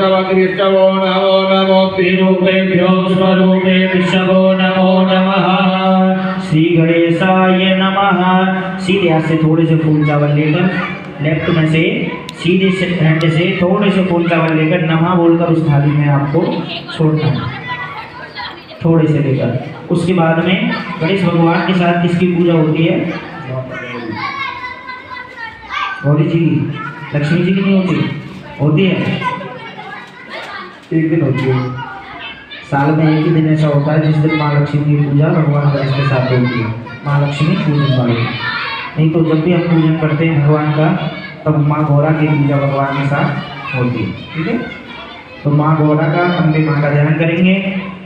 नमो नमो त्रिरूपेभ्यो स्वरूपेभ्यो नमो नमः। श्री गणेशाय नमः। सीधे हाथ से थोड़े से फूल चावल लेकर लेफ्ट में से सीधे से हैंड से थोड़े से फूल चावल लेकर नमः बोलकर उस थाली में आपको छोड़ना है, थोड़े से लेकर। उसके बाद में गणेश भगवान के साथ किसकी पूजा होती है? गौरी जी की। लक्ष्मी जी की नहीं होती? होती है, एक दिन होती है। साल में एक ही दिन ऐसा होता है जिस दिन माँ लक्ष्मी की पूजा भगवान गणेश के साथ होती है, माँ लक्ष्मी पूजन वाली। नहीं तो जब भी हम पूजन करते हैं भगवान का तब माँ गौरा की पूजा भगवान के साथ होती है। ठीक है, तो माँ गौरा का, अम्बे माँ का ध्यान करेंगे।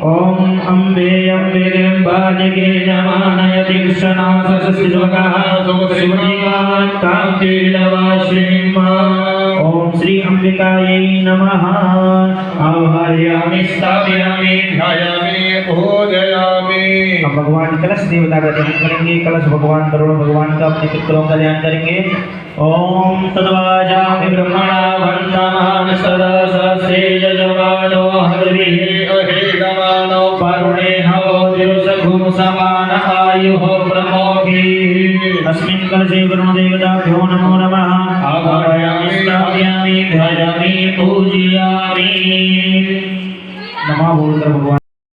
ओम अम्बे अम्बे बालिके नमः दीक्षणा ओम श्री अंबिकायै नमः। आवाहयामि स्थापयामि ध्यायामि पूजयामि। अब भगवान कलश देवता का ध्यान करेंगे। कलश भगवान करोड़ भगवान का, अपने पितरों का ध्यान करेंगे। ओम तद्वाजामि ब्रह्मणा वन्दमान सदा सहस्रे यजमानो हरिः अहिरमानो वरुणे हवो दिवसघुं समान आयुः प्रमोघि। अस्मिन् कलशे वरुणदेवताभ्यो नमो नमः। आवाहयामि स्थापयामि ध्यायामि पूजयामि। नमः बोलकर भगवान